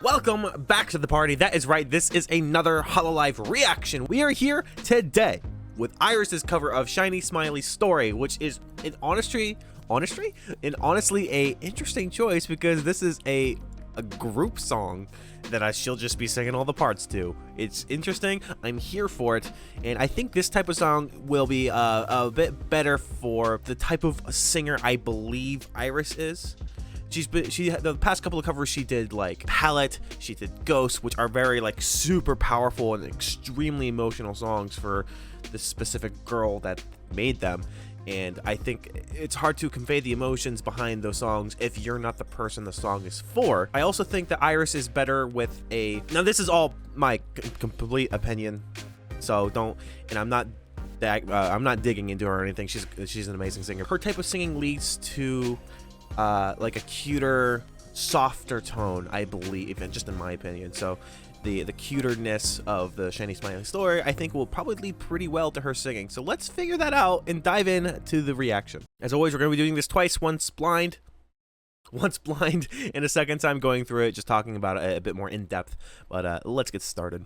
Welcome back to the party. That is right, this is another Hololive reaction. We are here today with IRyS's cover of Shiny Smily's Story, which is honestly a interesting choice because this is a group song that she'll just be singing all the parts to. It's interesting. I'm here for it, and I think this type of song will be a bit better for the type of singer I believe IRyS is. The past couple of covers she did, like Palette, she did Ghost, which are very like super powerful and extremely emotional songs for the specific girl that made them. And I think it's hard to convey the emotions behind those songs if you're not the person the song is for. I also think that IRyS is better with a... Now this is all my complete opinion, so don't... And I'm not digging into her or anything. She's an amazing singer. Her type of singing leads to like a cuter, softer tone, I believe, and just in my opinion. So the cuterness of the Shiny Smily Story, I think, will probably lead pretty well to her singing. So let's figure that out and dive in to the reaction. As always, we're going to be doing this twice, once blind, and a second time going through it, just talking about it a bit more in depth. But let's get started.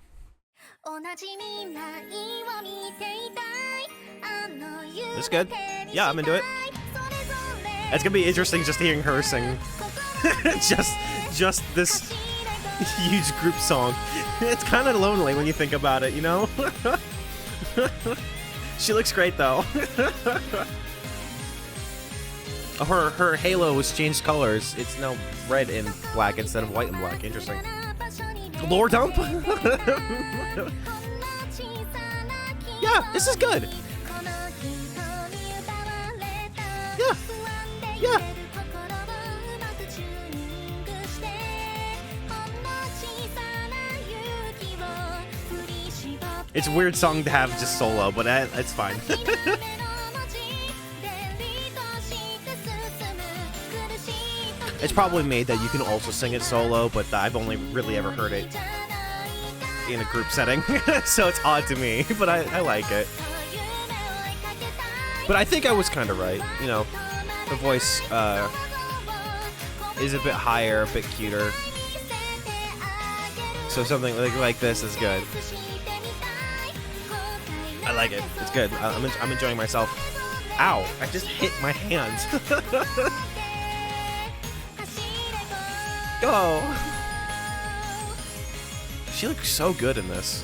That's good. Yeah, I'm into it. It's gonna be interesting just hearing her sing just this huge group song. It's kind of lonely when you think about it, you know? She looks great though. Her halo has changed colors. It's now red and black instead of white and black. Interesting. Lore dump? Yeah, this is good. Yeah. Yeah. It's a weird song to have just solo, but it's fine. It's probably made that you can also sing it solo, but I've only really ever heard it in a group setting, so it's odd to me, but I like it. But I think I was kind of right, you know. The voice is a bit higher, a bit cuter. So something like this is good. I like it. It's good. I'm enjoying myself. Ow! I just hit my hand. Go! She looks so good in this.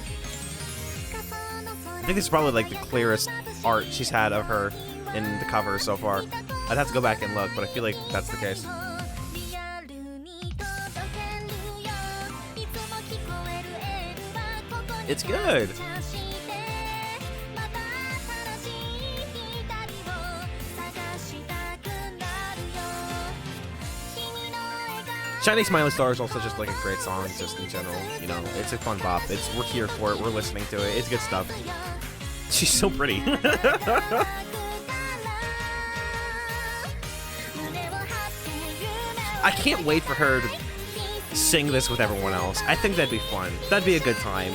I think this is probably like the clearest art she's had of her in the cover so far. I'd have to go back and look, but I feel like that's the case. It's good. Shiny Smily Star is also just like a great song, just in general. You know, it's a fun bop. We're here for it. We're listening to it. It's good stuff. She's so pretty. I can't wait for her to sing this with everyone else. I think that'd be fun. That'd be a good time.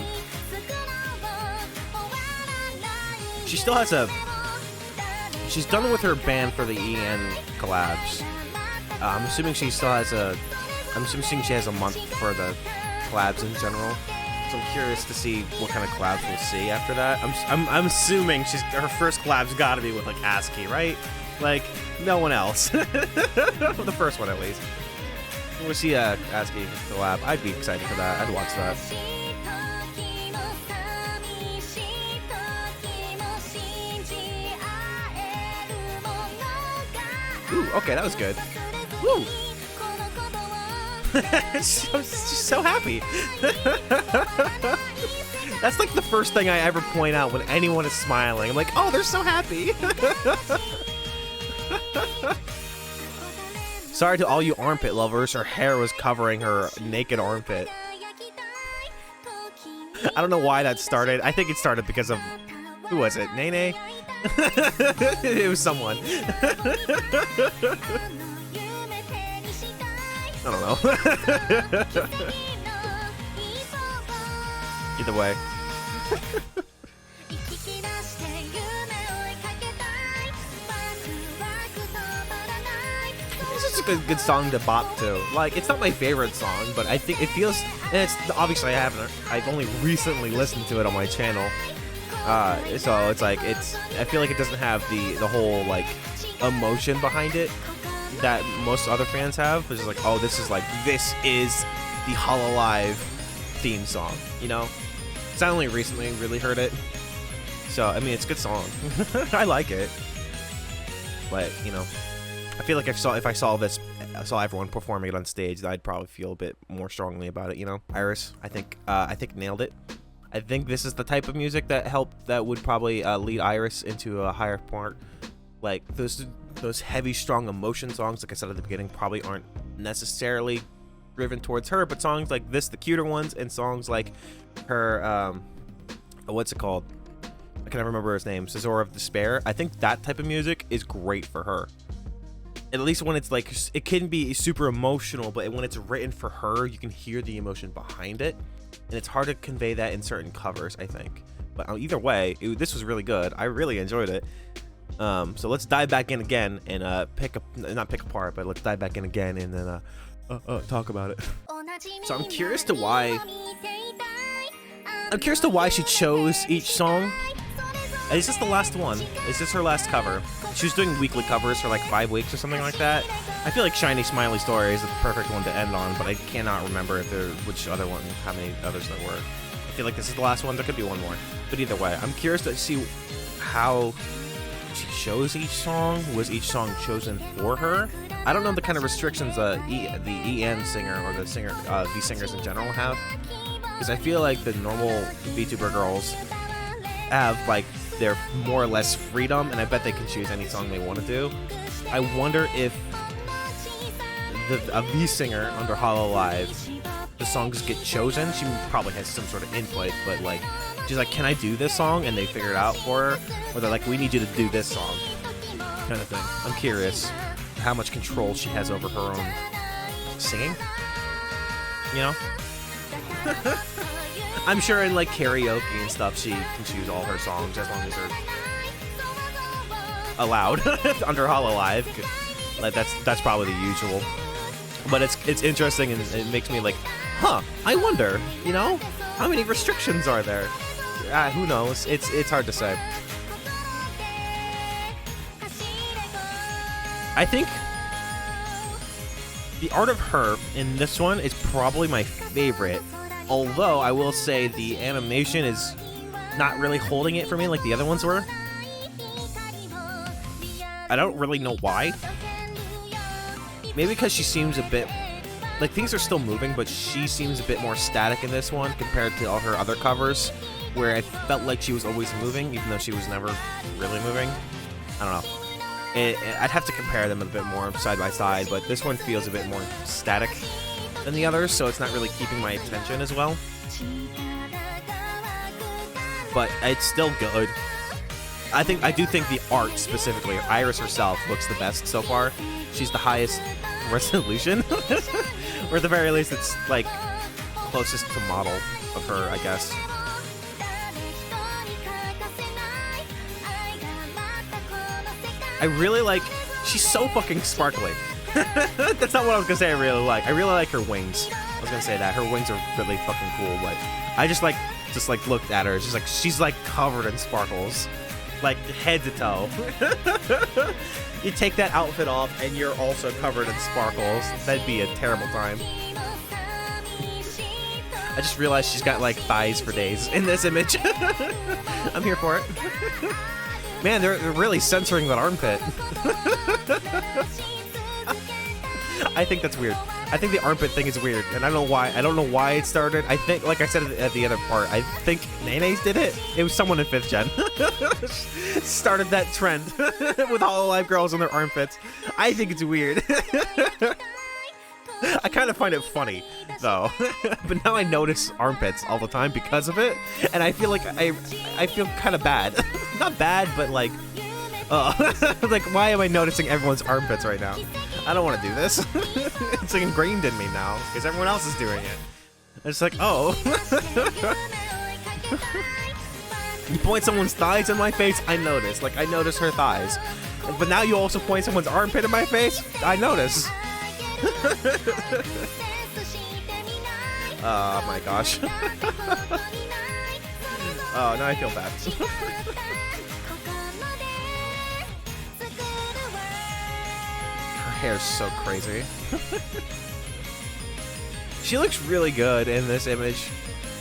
She still has she's done with her band for the EN collabs. I'm assuming she still has I'm assuming she has a month for the collabs in general. So I'm curious to see what kind of collabs we'll see after that. I'm assuming her first collab's gotta be with like ASCII, right? Like, no one else. The first one, at least. We'll see ASCII collab. I'd be excited for that. I'd watch that. Ooh, okay, that was good. Woo! She's so happy. That's like the first thing I ever point out when anyone is smiling. I'm like, oh, they're so happy. Sorry to all you armpit lovers, her hair was covering her naked armpit. I don't know why that started. I think it started because of... Who was it? Nene? It was someone. I don't know. Either way. just a good song to bop to. Like, it's not my favorite song, but I think it feels, and it's obviously I've only recently listened to it on my channel, so it's like I feel like it doesn't have the whole like emotion behind it that most other fans have. It's just like, oh, this is the Hololive theme song, you know? Because I only recently really heard it, so I mean it's a good song. I like it, but you know, I feel like if I saw everyone performing it on stage, I'd probably feel a bit more strongly about it, you know? IRyS, I think nailed it. I think this is the type of music that would probably lead IRyS into a higher part. Like those heavy, strong emotion songs, like I said at the beginning, probably aren't necessarily driven towards her, but songs like this, the cuter ones, and songs like her, what's it called? I can never remember his name, Scissor of Despair. I think that type of music is great for her. At least when it's like, it can be super emotional, but when it's written for her, you can hear the emotion behind it. And it's hard to convey that in certain covers, I think. But either way, this was really good. I really enjoyed it. So let's dive back in again and not pick apart, but let's dive back in again and then talk about it. So I'm curious to why she chose each song. Is this the last one? Is this her last cover? She was doing weekly covers for like 5 weeks or something like that. I feel like Shiny Smily Story is the perfect one to end on, but I cannot remember which other one, how many others there were. I feel like this is the last one. There could be one more, but either way, I'm curious to see how she chose each song. Was each song chosen for her? I don't know the kind of restrictions the EN singer or the singers in general have, because I feel like the normal VTuber girls have like their more or less freedom, and I bet they can choose any song they want to do. I wonder if a V singer under Hololive, the songs get chosen. She probably has some sort of input, but like she's like, can I do this song? And they figure it out for her, or they're like, we need you to do this song, kind of thing. I'm curious how much control she has over her own singing, you know? I'm sure in like karaoke and stuff, she can choose all her songs as long as they're allowed under Hololive. Like that's probably the usual. But it's interesting, and it makes me like, huh? I wonder, you know, how many restrictions are there? Who knows? It's hard to say. I think the art of her in this one is probably my favorite. Although I will say the animation is not really holding it for me like the other ones were. I don't really know why. Maybe because she seems a bit like things are still moving, but she seems a bit more static in this one compared to all her other covers, where I felt like she was always moving, even though she was never really moving. I don't know. I'd have to compare them a bit more side by side, but this one feels a bit more static than the others, so it's not really keeping my attention as well. But it's still good. I do think the art specifically, IRyS herself, looks the best so far. She's the highest resolution, or at the very least, it's like closest to model of her, I guess. I really like. She's so fucking sparkly. That's not what I was gonna say. I really like her wings. I was gonna say that her wings are really fucking cool. But I just looked at her. It's just like she's like covered in sparkles, like head to toe. You take that outfit off and you're also covered in sparkles. That'd be a terrible time. I just realized she's got like thighs for days in this image. I'm here for it. Man, they're really censoring that armpit. I think that's weird. I think the armpit thing is weird, and I don't know why. I don't know why it started. I think, like I said at the other part, I think Nene's did it. It was someone in 5th gen. Started that trend with Hololive girls and their armpits. I think it's weird. I kind of find it funny, though. But now I notice armpits all the time because of it, and I feel like I feel kind of bad. Not bad, but like, like, why am I noticing everyone's armpits right now? I don't want to do this. It's like ingrained in me now because everyone else is doing it. It's like, oh. You point someone's thighs in my face, I notice. Like, I notice her thighs. But now you also point someone's armpit in my face, I notice. Oh my gosh. Oh, now I feel bad. Her hair's so crazy. She looks really good in this image.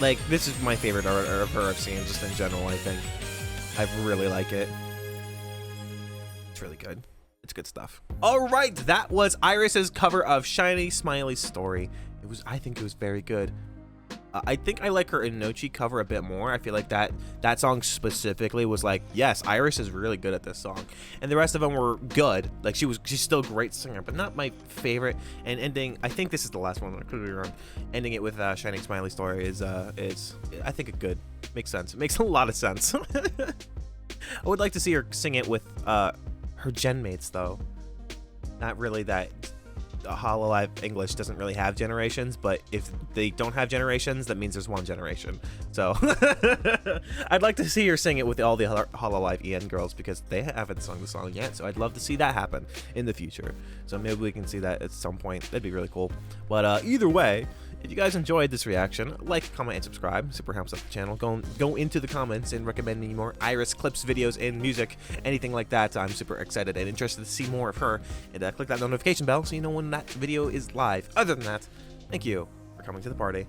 Like, this is my favorite art of her I've seen, just in general, I think. I really like it. It's really good. It's good stuff. All right, that was IRyS's cover of Shiny Smily's story. I think it was very good. I think I like her Inochi cover a bit more. I feel like that song specifically was like, yes, IRyS is really good at this song, and the rest of them were good. Like she's still a great singer, but not my favorite. And ending, I think this is the last one. I could be wrong. Ending it with Shiny Smily story is I think a good, makes sense. It makes a lot of sense. I would like to see her sing it with her gen mates though. Not really that. Hololive English doesn't really have generations, but if they don't have generations, that means there's one generation. So I'd like to see her sing it with all the other Hololive EN girls, because they haven't sung the song yet, so I'd love to see that happen in the future. So maybe we can see that at some point. That'd be really cool. But either way, if you guys enjoyed this reaction, like, comment, and subscribe. Super helps out the channel. Go into the comments and recommend me more IRyS clips, videos, and music, anything like that. I'm super excited and interested to see more of her. And click that notification bell so you know when that video is live. Other than that, thank you for coming to the party.